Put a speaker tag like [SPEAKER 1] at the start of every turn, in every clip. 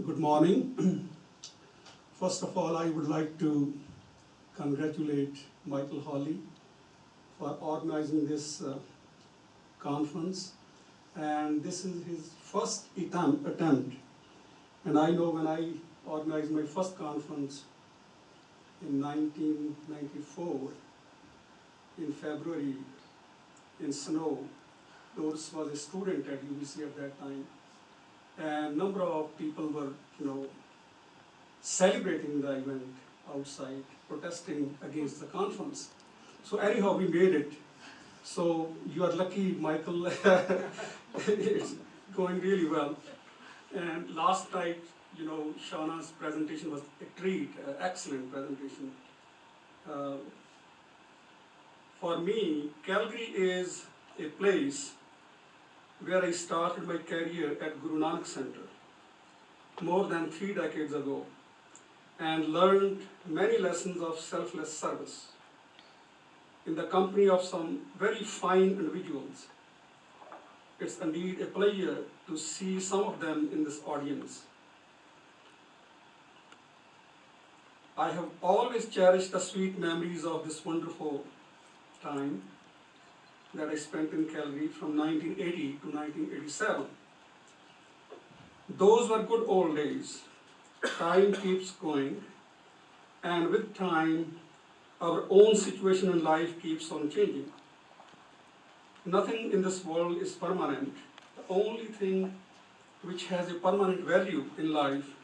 [SPEAKER 1] Good morning. First of all, I would like to congratulate Michael Hawley for organizing this conference. And this is his first attempt. And I know when I organized my first conference in 1994, in February, in snow, Doris was a student at UBC at that time. And a number of people were, celebrating the event outside, protesting against the conference. So anyhow, we made it. So you are lucky, Michael. It's going really well. And last night, Shauna's presentation was a treat, excellent presentation. For me, Calgary is a place where I started my career at Guru Nanak Center more than 3 decades ago and learned many lessons of selfless service in the company of some very fine individuals. It's indeed a pleasure to see some of them in this audience. I have always cherished the sweet memories of this wonderful time that I spent in Calgary from 1980 to 1987. Those were good old days. Time keeps going, and with time, our own situation in life keeps on changing. Nothing in this world is permanent. The only thing which has a permanent value in life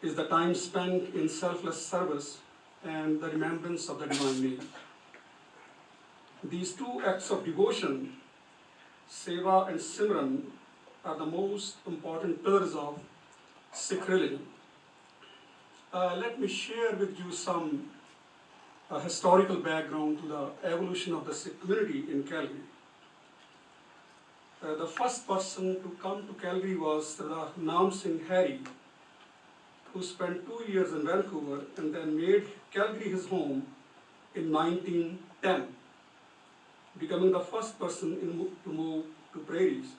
[SPEAKER 1] is the time spent in selfless service and the remembrance of the divine name. These two acts of devotion, Seva and Simran, are the most important pillars of Sikh religion. Let me share with you some historical background to the evolution of the Sikh community in Calgary. The first person to come to Calgary was Sardar Naam Singh Harry, who spent 2 years in Vancouver and then made Calgary his home in 1910. Becoming the first person to move to prairies.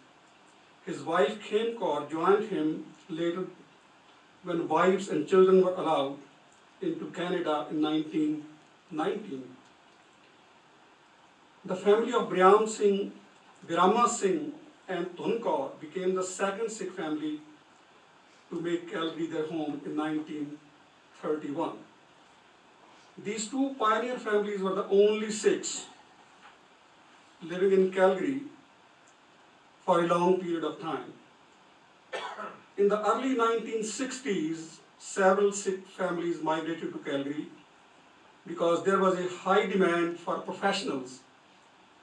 [SPEAKER 1] His wife Khem Kaur joined him later when wives and children were allowed into Canada in 1919. The family of Birama Singh and Dhun Kaur became the second Sikh family to make Calgary their home in 1931. These two pioneer families were the only Sikhs living in Calgary for a long period of time. In the early 1960s, several Sikh families migrated to Calgary because there was a high demand for professionals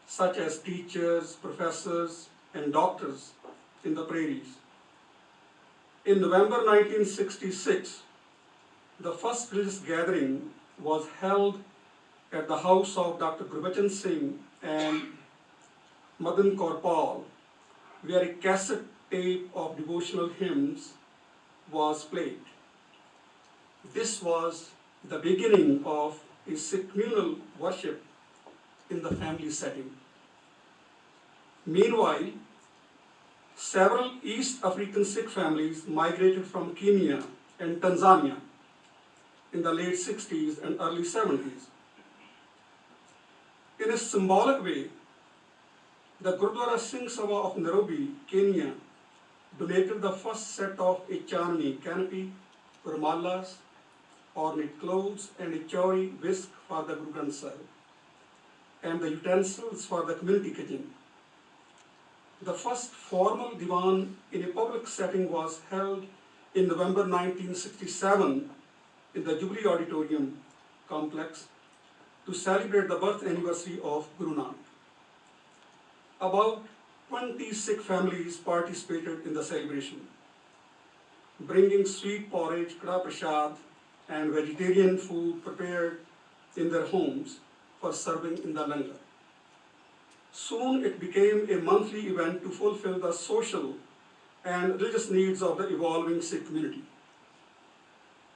[SPEAKER 1] such as teachers, professors, and doctors in the prairies. In November 1966, the first religious gathering was held at the house of Dr. Gurbachan Singh and Madan Kaur Paul, where a cassette tape of devotional hymns was played. This was the beginning of a Sikh communal worship in the family setting. Meanwhile, several East African Sikh families migrated from Kenya and Tanzania in the late 60s and early 70s. In a symbolic way, the Gurdwara Singh Sabha of Nairobi, Kenya, donated the first set of a Chandni canopy, rumalas, ornate clothes, and a chauri whisk for the Guru Granth Sahib, and the utensils for the community kitchen. The first formal diwan in a public setting was held in November 1967 in the Jubilee Auditorium complex to celebrate the birth anniversary of Guru Nanak. About 20 Sikh families participated in the celebration, bringing sweet porridge, kra prasad, and vegetarian food prepared in their homes for serving in the langar. Soon it became a monthly event to fulfill the social and religious needs of the evolving Sikh community.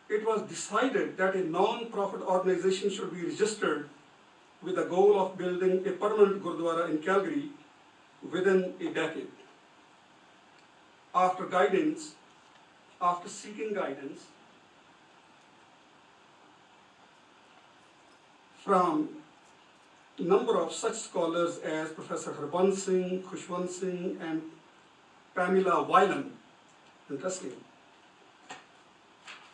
[SPEAKER 1] It was decided that a non-profit organization should be registered with the goal of building a permanent Gurdwara in Calgary within a decade. After guidance, after seeking guidance from a number of such scholars as Professor Harbans Singh, Khushwant Singh, and Pamela Whelan, interesting,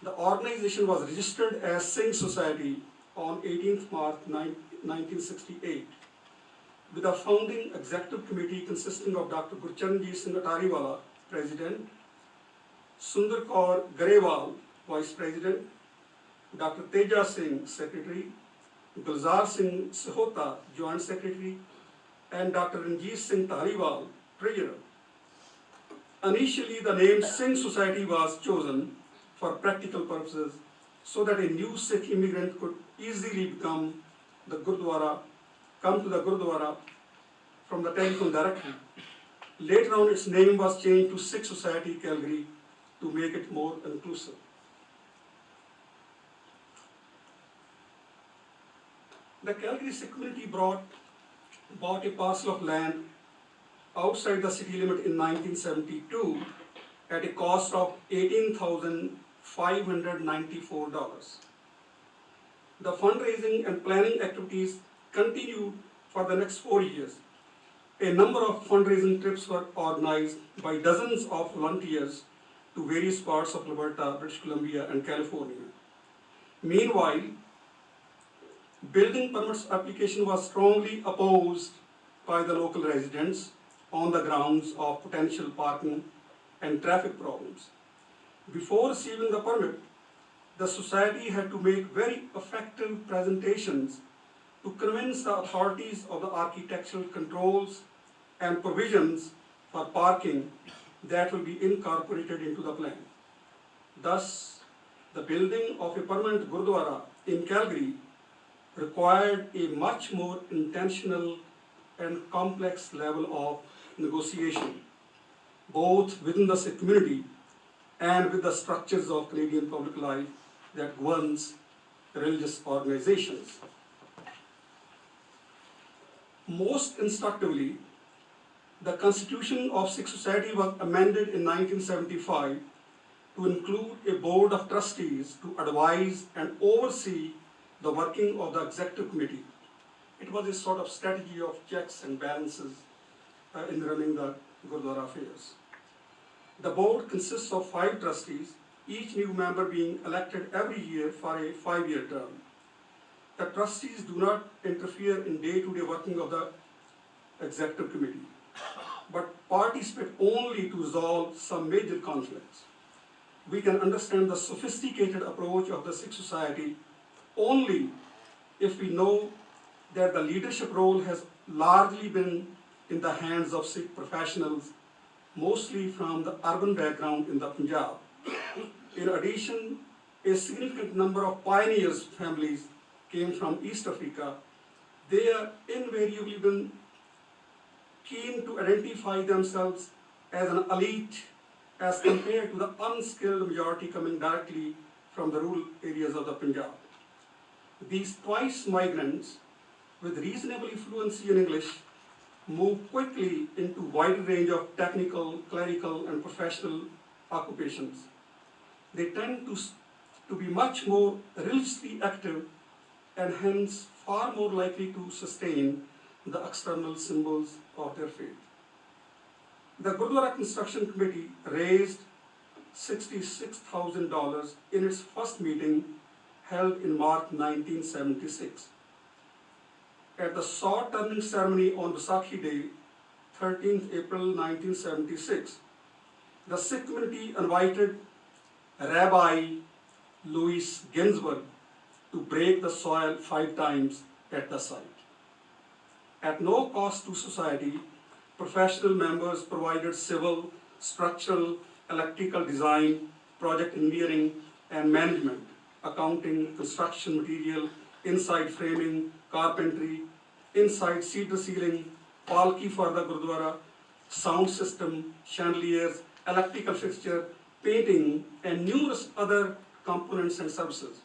[SPEAKER 1] the organization was registered as Singh Society on 18th March 1968, with a founding executive committee consisting of Dr. Gurcharanjit Singh Atariwala, President, Sundar Kaur Garewal, Vice President, Dr. Teja Singh, Secretary, Gulzar Singh Sahota, Joint Secretary, and Dr. Ranjit Singh Taliwal, Treasurer. Initially, the name Singh Society was chosen for practical purposes so that a new Sikh immigrant could easily come to the Gurdwara from the telephone directory. Later on, its name was changed to Sikh Society, Calgary, to make it more inclusive. The Calgary Sikh community bought a parcel of land outside the city limit in 1972 at a cost of $18,594. The fundraising and planning activities continued for the next 4 years. A number of fundraising trips were organized by dozens of volunteers to various parts of Alberta, British Columbia, and California. Meanwhile, building permits application was strongly opposed by the local residents on the grounds of potential parking and traffic problems. Before receiving the permit, the society had to make very effective presentations to convince the authorities of the architectural controls and provisions for parking that will be incorporated into the plan. Thus, the building of a permanent Gurdwara in Calgary required a much more intentional and complex level of negotiation, both within the Sikh community and with the structures of Canadian public life that governs religious organizations. Most instructively, the Constitution of Sikh Society was amended in 1975 to include a board of trustees to advise and oversee the working of the executive committee. It was a sort of strategy of checks and balances in running the Gurdwara affairs. The board consists of 5 trustees, each new member being elected every year for a 5-year term. The trustees do not interfere in day-to-day working of the executive committee, but participate only to resolve some major conflicts. We can understand the sophisticated approach of the Sikh society only if we know that the leadership role has largely been in the hands of Sikh professionals, mostly from the urban background in the Punjab. In addition, a significant number of pioneers' families came from East Africa. They have invariably been keen to identify themselves as an elite as compared to the unskilled majority coming directly from the rural areas of the Punjab. These twice migrants with reasonable fluency in English move quickly into a wide range of technical, clerical, and professional occupations. They tend to be much more religiously active and hence far more likely to sustain the external symbols of their faith. The Gurdwara Construction Committee raised $66,000 in its first meeting held in March 1976. At the sword turning ceremony on Vaisakhi Day, 13th April 1976, the Sikh community invited Rabbi Louis Ginsburg to break the soil 5 times at the site. At no cost to society, professional members provided civil, structural, electrical design, project engineering, and management, accounting, construction material, inside framing, carpentry, inside cedar ceiling, palki for the Gurdwara, sound system, chandeliers, electrical fixture, painting, and numerous other components and services.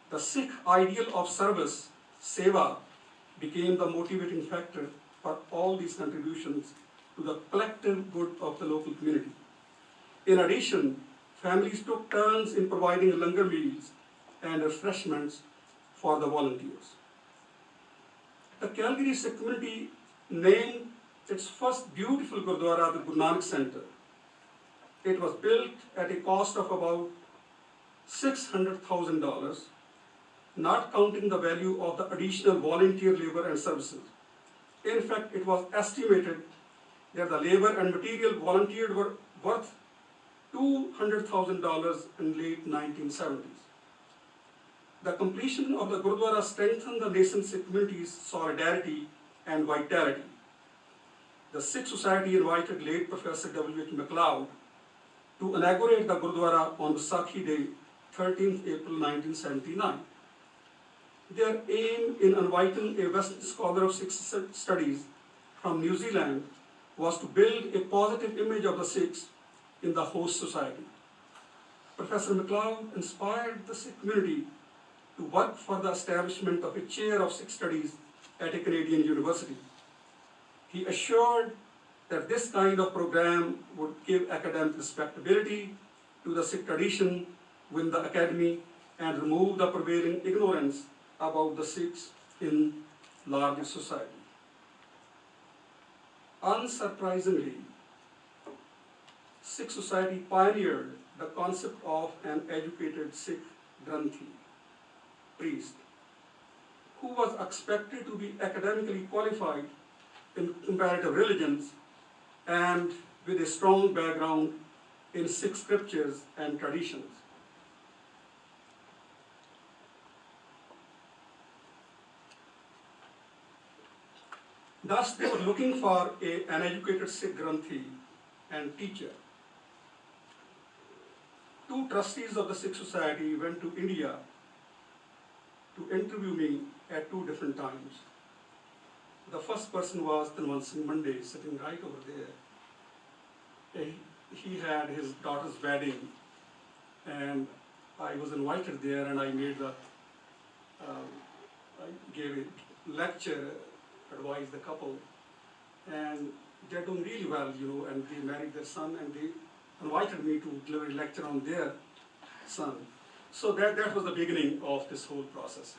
[SPEAKER 1] The Sikh ideal of service, seva, became the motivating factor for all these contributions to the collective good of the local community. In addition, Families took turns in providing langar meals and refreshments for the volunteers. The Calgary Sikh community named its first beautiful Gurdwara the Guru Nanak Center. It was built at a cost of about $600,000, not counting the value of the additional volunteer labor and services. In fact, it was estimated that the labor and material volunteered were worth $200,000 in late 1970s. The completion of the Gurdwara strengthened the nascent Sikh community's solidarity and vitality. The Sikh Society invited late Professor W. H. MacLeod to inaugurate the Gurdwara on Vaisakhi Day, 13th April 1979. Their aim in inviting a Western scholar of Sikh studies from New Zealand was to build a positive image of the Sikhs in the host society. Professor MacLeod inspired the Sikh community to work for the establishment of a chair of Sikh studies at a Canadian university. He assured that this kind of program would give academic respectability to the Sikh tradition within the academy and remove the prevailing ignorance about the Sikhs in larger society. Unsurprisingly, Sikh society pioneered the concept of an educated Sikh Granthi, priest, who was expected to be academically qualified in comparative religions and with a strong background in Sikh scriptures and traditions. Thus, they were looking for an educated Sikh Granthi and teacher. Two trustees of the Sikh Society went to India to interview me at two different times. The first person was Tanwant Singh Mande, sitting right over there. He had his daughter's wedding, and I was invited there, and I gave a lecture, advised the couple, and they're doing really well, and they married their son, and they invited me to deliver a lecture on their son. So that was the beginning of this whole process.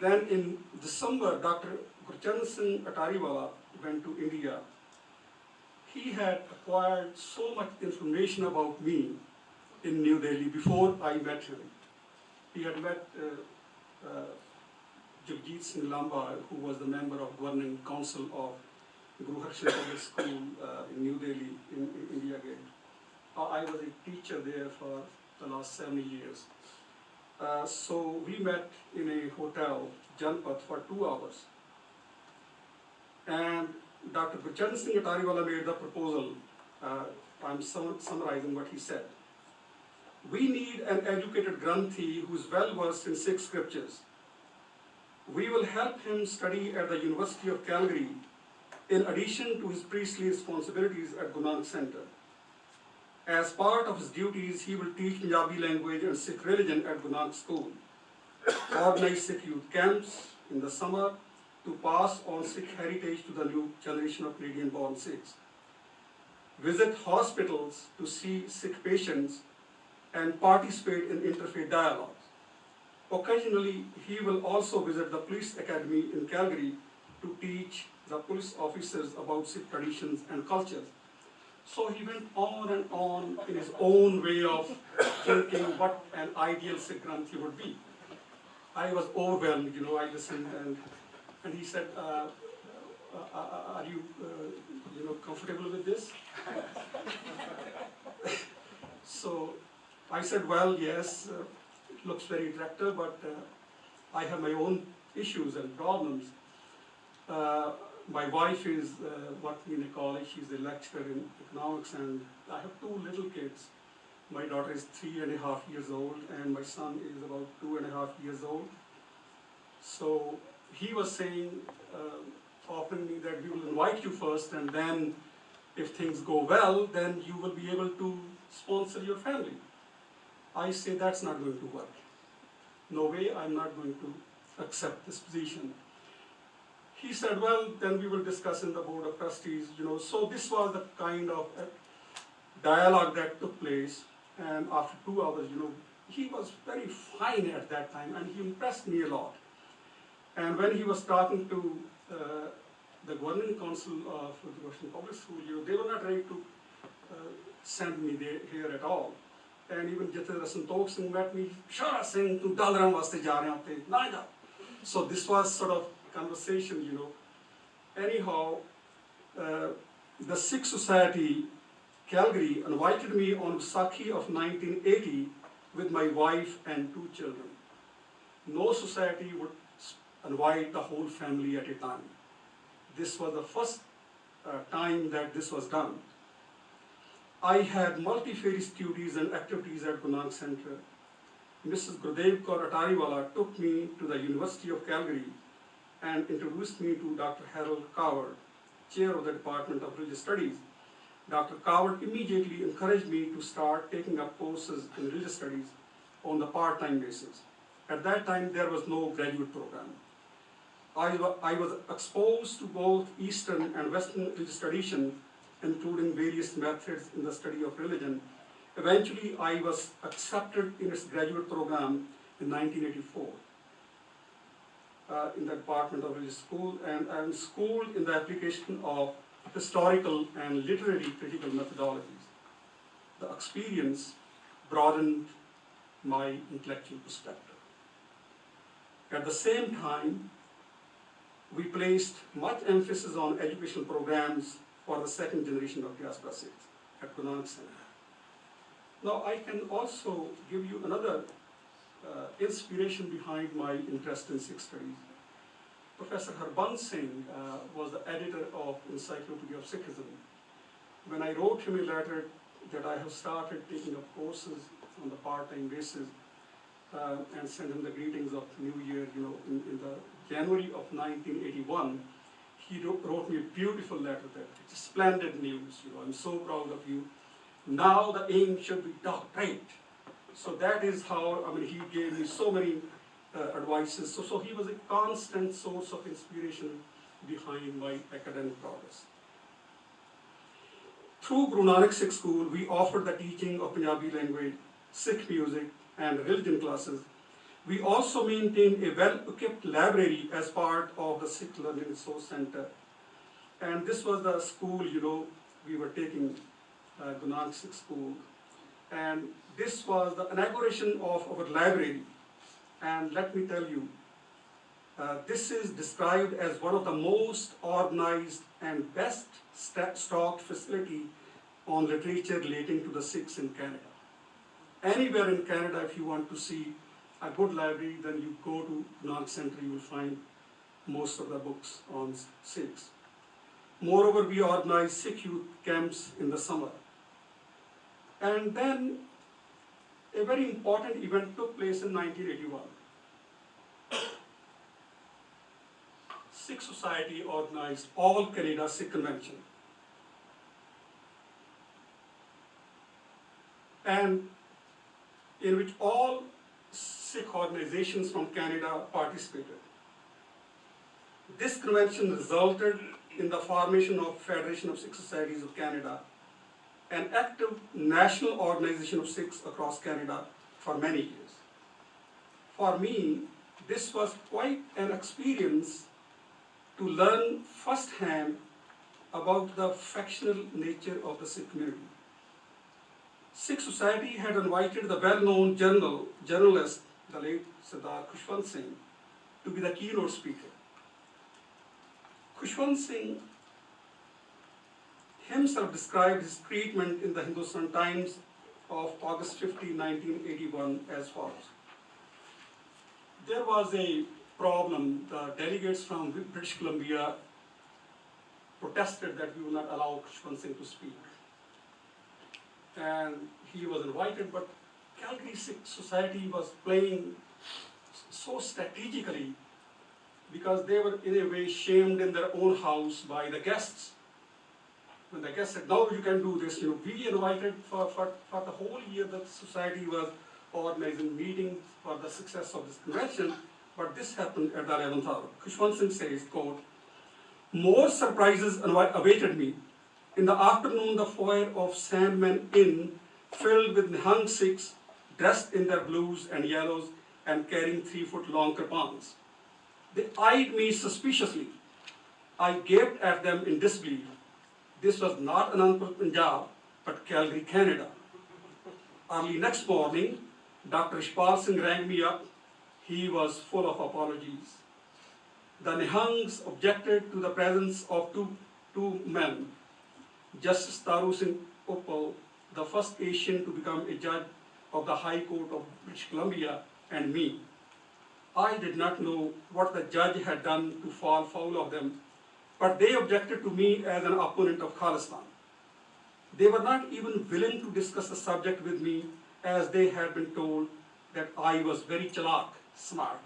[SPEAKER 1] Then in December, Dr. Gurcharan Singh Atariwala went to India. He had acquired so much information about me in New Delhi before I met him. He had met Jagjit Singh Lamba, who was the member of governing council of Guru Harshan Public School in New Delhi, in India Gate. I was a teacher there for the last 70 years. So we met in a hotel, Janpat, for 2 hours. And Dr. Gurcharan Singh Atariwala made the proposal. I'm summarizing what he said. We need an educated Granthi who is well versed in Sikh scriptures. We will help him study at the University of Calgary in addition to his priestly responsibilities at Guru Nanak Center. As part of his duties, he will teach Punjabi language and Sikh religion at Guru Nanak School, organize Sikh youth camps in the summer to pass on Sikh heritage to the new generation of Canadian-born Sikhs, visit hospitals to see Sikh patients, and participate in interfaith dialogues. Occasionally, he will also visit the police academy in Calgary to teach the police officers about Sikh traditions and cultures. So he went on and on in his own way of thinking what an ideal Sikh Granthi would be. I was overwhelmed, I listened, and he said, are you, comfortable with this? So I said, well, yes, it looks very attractive, but I have my own issues and problems. My wife is working in a college. She's a lecturer in economics, and I have 2 little kids. My daughter is 3.5 years old, and my son is about 2.5 years old. So he was saying, offering me that we will invite you first, and then if things go well, then you will be able to sponsor your family. I say that's not going to work. No way, I'm not going to accept this position. He said, well, then we will discuss in the board of trustees, So this was the kind of dialogue that took place. And after 2 hours, he was very fine at that time, and he impressed me a lot. And when he was talking to the governing council of the Washington Public School, they were not ready to send me here at all. And even Jatendra Santokh Singh met me, Pashaura Singh, tu Dalram vaste ja rahe hain utte, na ja. So this was sort of conversation, Anyhow, the Sikh Society, Calgary, invited me on Vaisakhi of 1980 with my wife and 2 children. No society would invite the whole family at a time. This was the first time that this was done. I had multifarious duties and activities at Guru Nanak Center. Mrs. Gurudev Kaur Atariwala took me to the University of Calgary and introduced me to Dr. Harold Coward, chair of the Department of Religious Studies. Dr. Coward immediately encouraged me to start taking up courses in religious studies on the part-time basis. At that time, there was no graduate program. I was exposed to both Eastern and Western religious tradition, including various methods in the study of religion. Eventually, I was accepted in its graduate program in 1984 in the Department of Religious School, and I am schooled in the application of historical and literary critical methodologies. The experience broadened my intellectual perspective. At the same time, we placed much emphasis on educational programs for the second generation of diaspora Sikhs at Guru Nanak Center. Now, I can also give you another inspiration behind my interest in Sikh studies. Professor Harbans Singh was the editor of Encyclopedia of Sikhism. When I wrote him a letter that I have started taking up courses on the part-time basis and sent him the greetings of New Year, in the January of 1981, he wrote me a beautiful letter that it's splendid news. I'm so proud of you. Now the aim should be doctorate. So that is how, he gave me so many advices. So he was a constant source of inspiration behind my academic progress. Through Guru Nanak Sikh School, we offered the teaching of Punjabi language, Sikh music, and religion classes. We also maintained a well-equipped library as part of the Sikh Learning Resource Center. And this was the school, we were taking Guru Nanak Sikh School. And this was the inauguration of our library. And let me tell you, this is described as one of the most organized and best stocked facility on literature relating to the Sikhs in Canada. Anywhere in Canada, if you want to see a good library, then you go to Guru Nanak Center, you will find most of the books on Sikhs. Moreover, we organize Sikh youth camps in the summer. And then a very important event took place in 1981. Sikh Society organized All Canada Sikh Convention. And in which all Sikh organizations from Canada participated. This convention resulted in the formation of Federation of Sikh Societies of Canada, an active national organization of Sikhs across Canada for many years. For me, this was quite an experience to learn firsthand about the factional nature of the Sikh community. Sikh Society had invited the well-known journalist, the late Sardar Khushwant Singh, to be the keynote speaker. Khushwant Singh himself described his treatment in the Hindustan Times of August 15, 1981 as follows. There was a problem. The delegates from British Columbia protested that we will not allow Khushwant Singh to speak. And he was invited, but Calgary Sikh Society was playing so strategically because they were in a way shamed in their own house by the guests. When the guests said, no, you can do this, we invited for the whole year the society was organizing meetings for the success of this convention, but this happened at the 11th hour. Khushwant Singh says, quote, more surprises awaited me. In the afternoon, the foyer of Sandman Inn filled with Nihang Sikhs dressed in their blues and yellows and carrying 3-foot long kirpans. They eyed me suspiciously. I gaped at them in disbelief. This was not Anandpur, Punjab, but Calgary, Canada. Early next morning, Dr. Ishpal Singh rang me up. He was full of apologies. The Nihangs objected to the presence of two men, Justice Taru Singh Uppal, the first Asian to become a judge of the High Court of British Columbia, and me. I did not know what the judge had done to fall foul of them, but they objected to me as an opponent of Khalistan. They were not even willing to discuss the subject with me, as they had been told that I was very chalak, smart.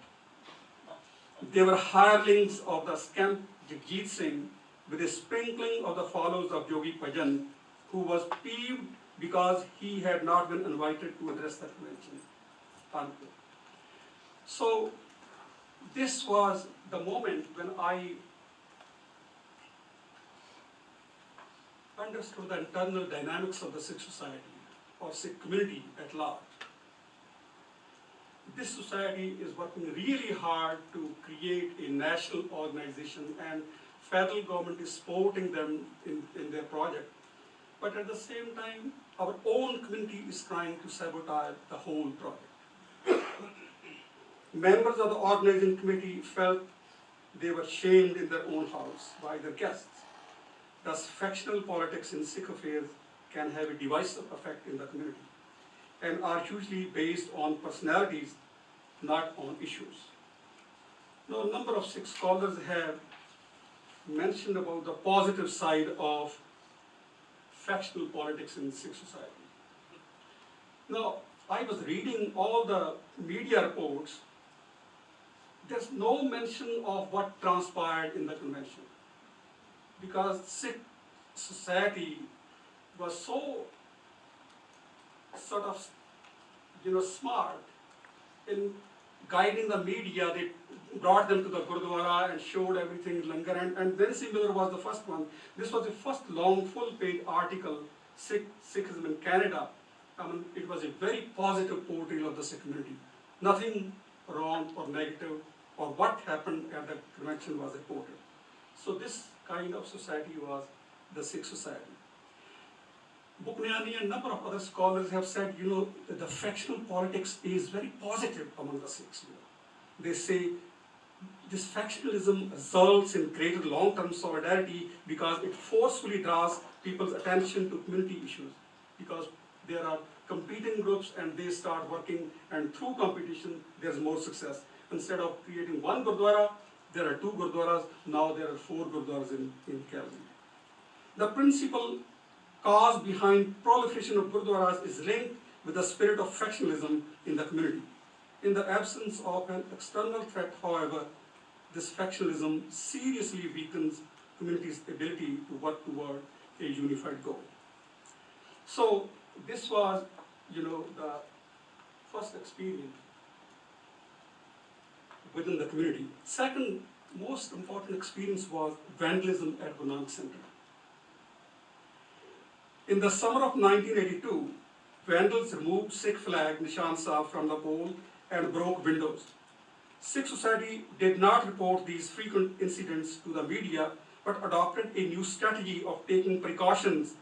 [SPEAKER 1] They were hirelings of the scamp Jagjit Singh with a sprinkling of the followers of Jogi Bhajan, who was peeved because he had not been invited to address the convention. So this was the moment when I understood the internal dynamics of the Sikh society or Sikh community at large. This society is working really hard to create a national organization, and federal government is supporting them in their project. But at the same time, our own community is trying to sabotage the whole project. Members of the organizing committee felt they were shamed in their own house by their guests. Thus, factional politics in Sikh affairs can have a divisive effect in the community and are usually based on personalities, not on issues. Now, a number of Sikh scholars have mentioned about the positive side of factional politics in Sikh society. Now, I was reading all the media reports. There's no mention of what transpired in the convention, because Sikh society was so sort of, smart in guiding the media. They brought them to the Gurdwara and showed everything langar, and then similar was the first one. This was the first long, full-page article, Sikhism in Canada. It was a very positive portrayal of the Sikh community. Nothing wrong or negative or what happened at the convention was reported. So this kind of society was the Sikh society. Bukniani and a number of other scholars have said, that the factional politics is very positive among the Sikhs. They say this factionalism results in greater long-term solidarity because it forcefully draws people's attention to community issues, because there are competing groups and they start working, and through competition there's more success. Instead of creating one Gurdwara, there are 2 Gurdwaras, now there are 4 Gurdwaras in Calgary. The principal cause behind proliferation of Gurdwaras is linked with the spirit of factionalism in the community. In the absence of an external threat, however, this factionalism seriously weakens community's ability to work toward a unified goal. So this was, the first experience within the community. Second most important experience was vandalism at Guru Nanak Center. In the summer of 1982, vandals removed Sikh flag Nishan Sahib from the pole and broke windows. Sikh society did not report these frequent incidents to the media, but adopted a new strategy of taking precautions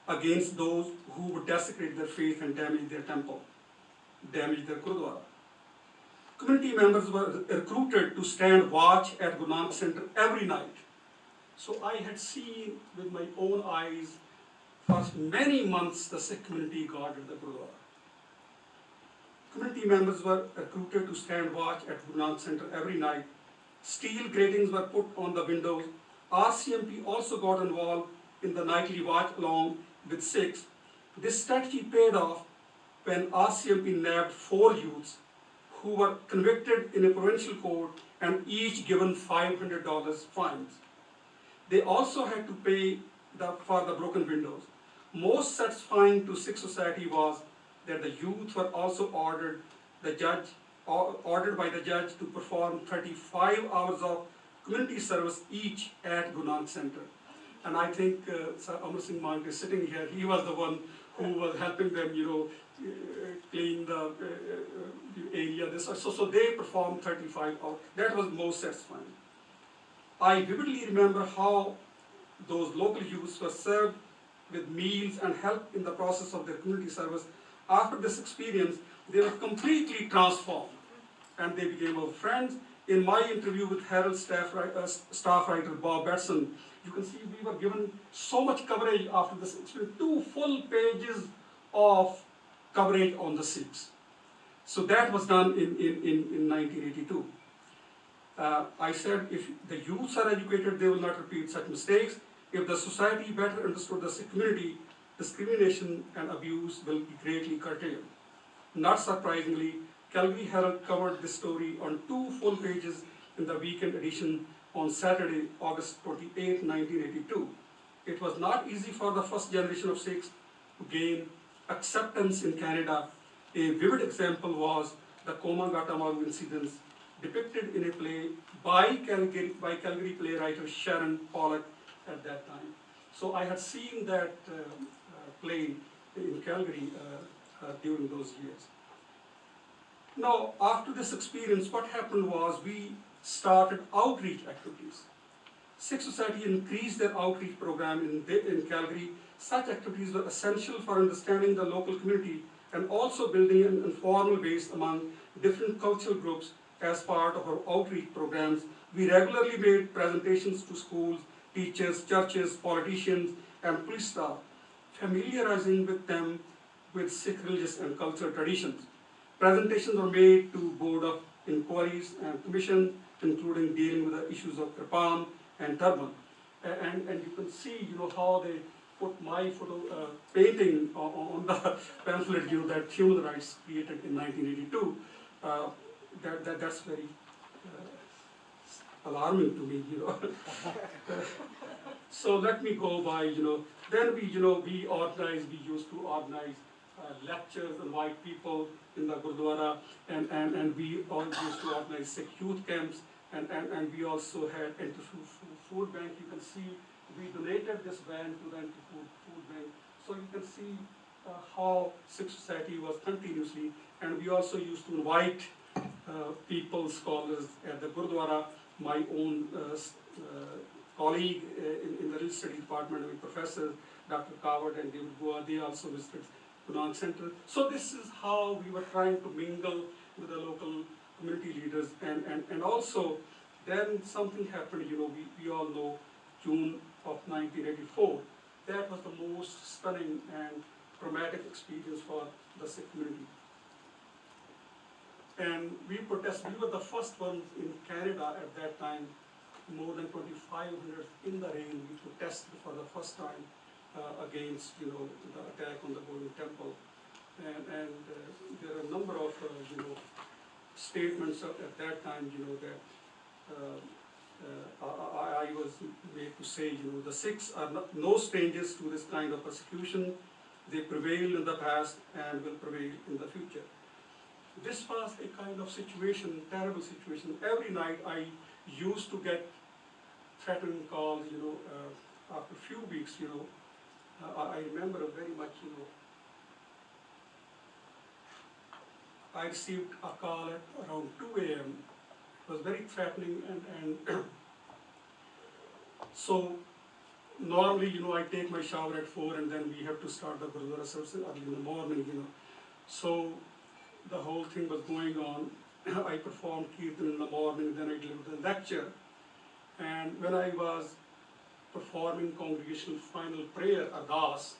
[SPEAKER 1] against those who would desecrate their faith and damage their temple, damage their Gurdwara. Community members were recruited to stand watch at Guru Nanak Center every night. So I had seen with my own eyes for many months the Sikh community guarded the Gurdwara. Community members were recruited to stand watch at Guru Nanak Center every night. Steel gratings were put on the windows. RCMP also got involved in the nightly watch along with Sikhs. This strategy paid off when RCMP nabbed 4 youths who were convicted in a provincial court and each given $500 fines. They also had to pay for the broken windows. Most satisfying to Sikh society was that the youth were also ordered by the judge to perform 35 hours of community service each at Guru Nanak Center. And I think Sir Amar Singh Mank is sitting here. He was the one who was helping them, clean the area. So they performed 35 out. That was most satisfying. I vividly remember how those local youths were served with meals and help in the process of their community service. After this experience, they were completely transformed and they became our friends. In my interview with Herald staff writer Bob Batson, you can see we were given so much coverage after this experience, 2 full pages of coverage on the Sikhs. So that was done in 1982. I said, if the youths are educated, they will not repeat such mistakes. If the society better understood the Sikh community, discrimination and abuse will be greatly curtailed. Not surprisingly, Calgary Herald covered this story on 2 full pages in the weekend edition on Saturday, August 28, 1982. It was not easy for the first generation of Sikhs to gain acceptance in Canada. A vivid example was the Komagata Maru incidents depicted in a play by Calgary playwright Sharon Pollock at that time. So I had seen that play in Calgary during those years. Now, after this experience, what happened was we started outreach activities. Sikh Society increased their outreach program in Calgary. Such activities were essential for understanding the local community and also building an informal base among different cultural groups. As part of our outreach programs, we regularly made presentations to schools, teachers, churches, politicians, and police staff, familiarizing with them with Sikh religious and cultural traditions. Presentations were made to Board of Inquiries and Commission, including dealing with the issues of kirpan and turban. And you can see, how they put my photo painting on the pamphlet, that human rights created in 1982. That's very alarming to me, So let me go by, then we used to organize lectures, invite people in the Gurdwara, and we all used to organize Sikh youth camps, and we also had anti-food bank. You can see we donated this van to the anti-food bank. So you can see how Sikh Society was continuously, and we also used to invite people, scholars at the Gurdwara. My own colleague in the Religious Studies Department, Professor Dr. Coward and David Goa, they also visited Punang Center. So this is how we were trying to mingle with the local community leaders, and also then something happened, we all know, June of 1984. That was the most stunning and traumatic experience for the Sikh community. And we were the first ones in Canada at that time, more than 2,500 in the rain. We protested for the first time against, the attack on the Golden Temple. And there are a number of, statements at that time, that I was made to say, the Sikhs are no strangers to this kind of persecution. They prevailed in the past and will prevail in the future. This was a kind of situation, terrible situation. Every night I used to get threatening calls, after a few weeks, I remember very much, I received a call at around 2 a.m. It was very threatening, and so normally, I take my shower at 4 and then we have to start the Gurdwara service early in the morning, So the whole thing was going on. I performed Kirtan in the morning, then I delivered a lecture. And when I was performing congregational final prayer, Ardas,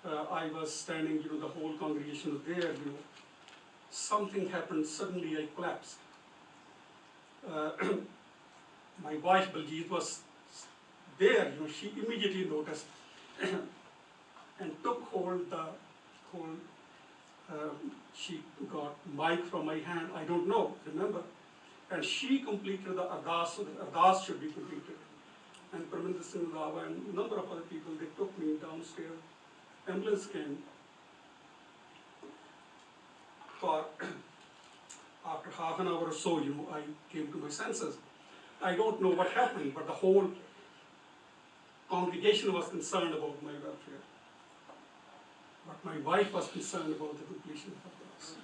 [SPEAKER 1] I was standing, the whole congregation was there, Something happened, suddenly I collapsed. My wife Baljeet was there, she immediately noticed and took hold she got mic from my hand, I don't know, remember? And she completed the Ardas, so the Ardas should be completed. And Parminder Singh Rava and a number of other people, they took me downstairs. Ambulance came. After half an hour or so, I came to my senses. I don't know what happened, but the whole congregation congregation was concerned about my welfare, but my wife was concerned about the completion of the house.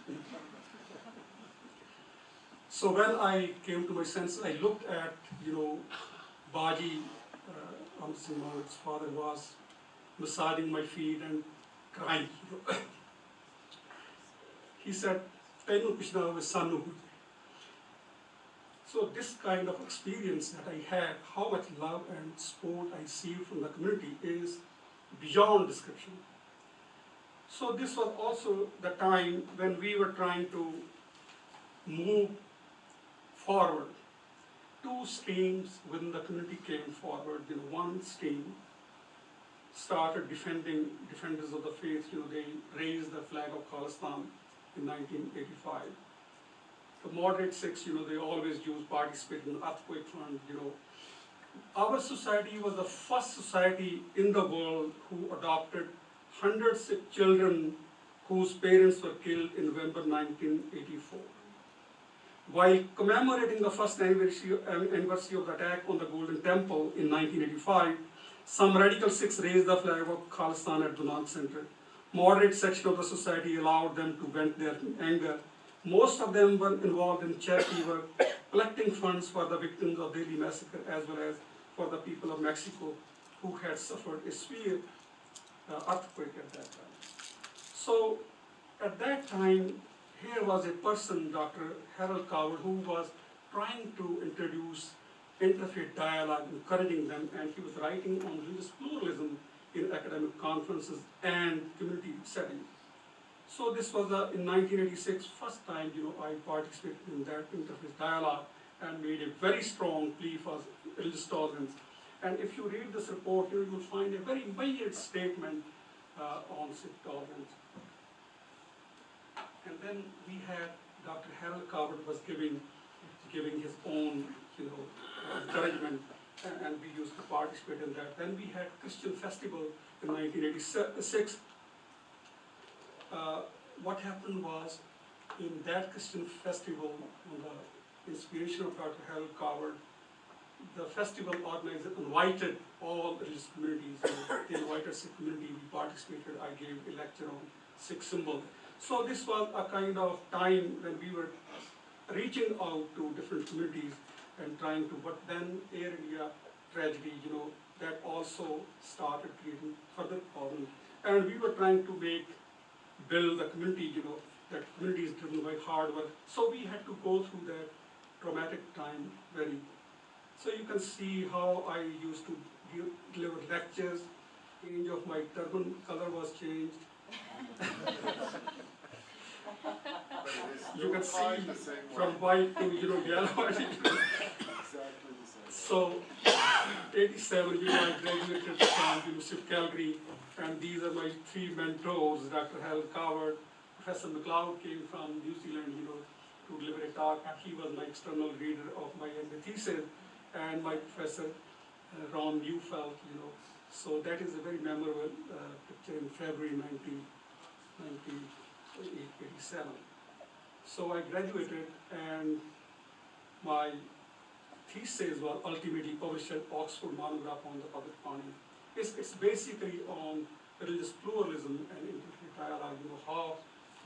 [SPEAKER 1] So when I came to my senses, I looked at, Baji, Maru's father was massaging my feet and crying. He said, "Tainu Krishna was sanu." So this kind of experience that I had, how much love and support I received from the community is beyond description. So this was also the time when we were trying to move forward. Two streams within the community came forward. One stream started defenders of the faith. They raised the flag of Khalistan in 1985. The moderate Sikhs, they always participate in the earthquake fund. Our society was the first society in the world who adopted 100 Sikh children whose parents were killed in November 1984. While commemorating the first anniversary of the attack on the Golden Temple in 1985, some radical Sikhs raised the flag of Khalistan at Dunant Center. Moderate section of the society allowed them to vent their anger. Most of them were involved in charity work, collecting funds for the victims of Delhi massacre as well as for the people of Mexico who had suffered a severe earthquake at that time. So at that time, here was a person, Dr. Harold Coward, who was trying to introduce interfaith dialogue, encouraging them, and he was writing on religious pluralism in academic conferences and community settings. So this was in 1986, first time I participated in that interfaith dialogue and made a very strong plea for religious tolerance. And if you read this report, you will find a very mild statement on Sikh tolerance. And then we had Dr. Harold Coward was giving his own encouragement, and we used to participate in that. Then we had Christian Festival in 1986. What happened was, in that Christian festival, on the inspiration of Dr. Harold Coward, the festival organizer invited all religious communities. They invited Sikh community, we participated, I gave a lecture on Sikh symbol. So this was a kind of time when we were reaching out to different communities and trying to, but then Air India tragedy, that also started creating further problems. And we were trying to build the community, that community is driven by hard work. So we had to go through that traumatic time So you can see how I used to deliver lectures, change of my turban color was changed. You can see from white to yellow. So 87, I graduated from University of Calgary, and these are my three mentors, Dr. Harold Coward. Professor McLeod came from New Zealand, to deliver a talk. He was my external reader of my MA thesis, and my professor Ron Neufeld, So that is a very memorable picture in February 1987. So I graduated, and my thesis was ultimately published at Oxford monograph on the public planning. It's basically on religious pluralism and interfaith dialogue, how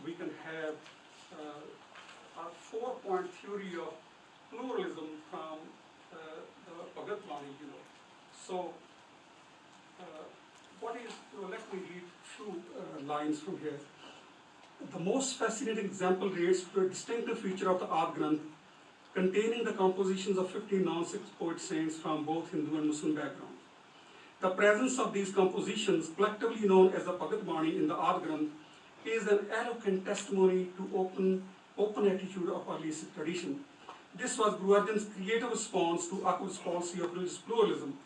[SPEAKER 1] we can have a four-point theory of pluralism from the public planning, So let me read few lines from here. The most fascinating example relates to a distinctive feature of the Ard Granth, containing the compositions of 15 non-Sikh poet saints from both Hindu and Muslim backgrounds. The presence of these compositions, collectively known as the Bhagat Bani in the Ard Granth, is an eloquent testimony to open attitude of early Sikh tradition. This was Guru Arjan's creative response to Akbar's policy of religious pluralism.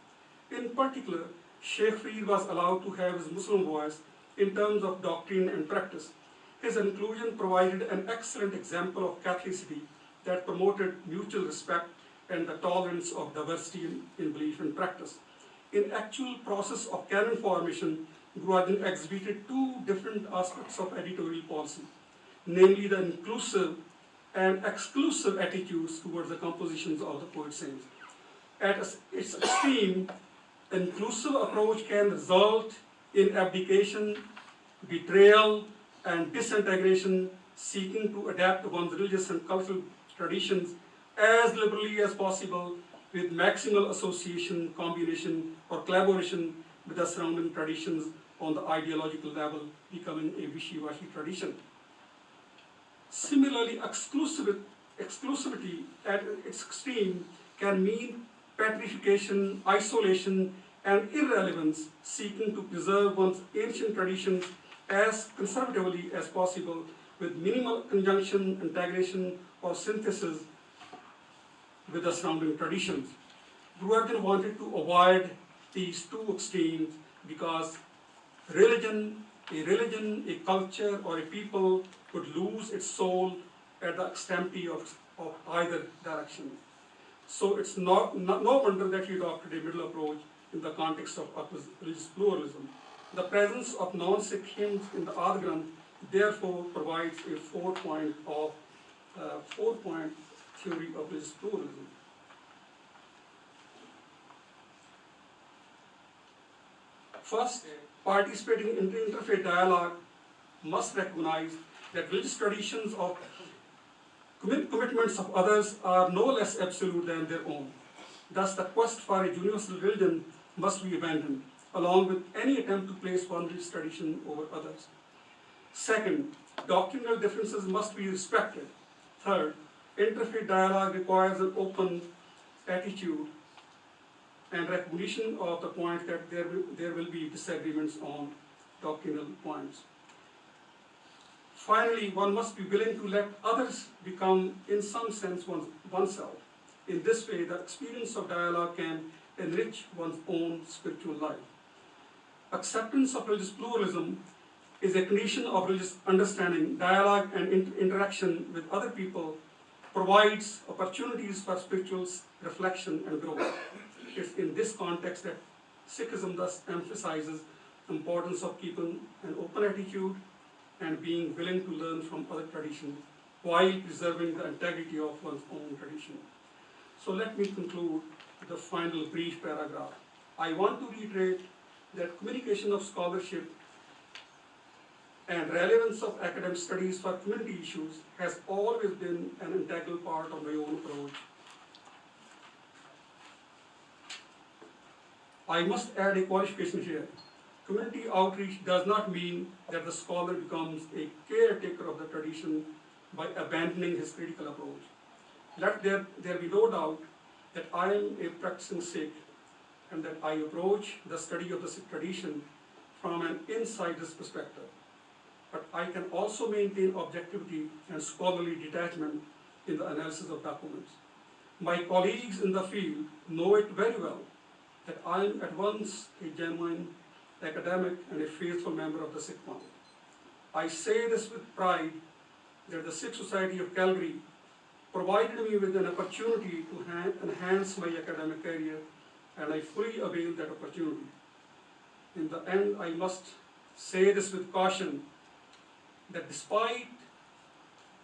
[SPEAKER 1] In particular, Sheikh Farid was allowed to have his Muslim voice in terms of doctrine and practice. His inclusion provided an excellent example of Catholicity that promoted mutual respect and the tolerance of diversity in belief and practice. In actual process of canon formation, Guru Arjan exhibited two different aspects of editorial policy, namely the inclusive and exclusive attitudes towards the compositions of the poet saints. At its extreme, inclusive approach can result in abdication, betrayal, and disintegration, seeking to adapt one's religious and cultural traditions as liberally as possible with maximal association, combination, or collaboration with the surrounding traditions on the ideological level, becoming a wishy-washy tradition. Similarly, exclusivity at its extreme can mean petrification, isolation, and irrelevance, seeking to preserve one's ancient traditions as conservatively as possible with minimal conjunction, integration, or synthesis with the surrounding traditions. Guru wanted to avoid these two extremes because a culture, or a people could lose its soul at the extremity of either direction. So it's no wonder that he adopted a middle approach in the context of religious pluralism. The presence of non-Sikh hymns in the Adi Granth therefore provides a four-point theory of religious pluralism. First, participating in interfaith dialogue must recognize that religious traditions of commitments of others are no less absolute than their own. Thus, the quest for a universal religion must be abandoned, along with any attempt to place one religious tradition over others. Second, doctrinal differences must be respected. Third, interfaith dialogue requires an open attitude and recognition of the point that there will be disagreements on doctrinal points. Finally, one must be willing to let others become, in some sense, oneself. In this way, the experience of dialogue can enrich one's own spiritual life. Acceptance of religious pluralism is a condition of religious understanding. Dialogue and interaction with other people provides opportunities for spiritual reflection and growth. It's in this context that Sikhism thus emphasizes the importance of keeping an open attitude and being willing to learn from other traditions while preserving the integrity of one's own tradition. So let me conclude with the final brief paragraph. I want to reiterate that communication of scholarship and relevance of academic studies for community issues has always been an integral part of my own approach. I must add a qualification here. Community outreach does not mean that the scholar becomes a caretaker of the tradition by abandoning his critical approach. Let there be no doubt that I am a practicing Sikh and that I approach the study of the Sikh tradition from an insider's perspective. But I can also maintain objectivity and scholarly detachment in the analysis of documents. My colleagues in the field know it very well that I am at once a genuine academic and a faithful member of the Sikh family. I say this with pride that the Sikh Society of Calgary provided me with an opportunity to enhance my academic career, and I fully avail that opportunity. In the end, I must say this with caution that despite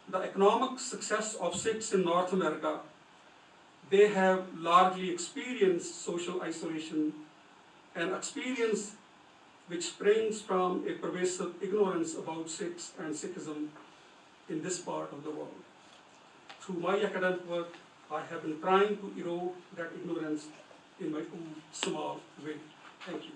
[SPEAKER 1] the economic success of Sikhs in North America, they have largely experienced social isolation, an experience which springs from a pervasive ignorance about Sikhs and Sikhism in this part of the world. Through my academic work, I have been trying to erode that ignorance in my own small way. Thank you.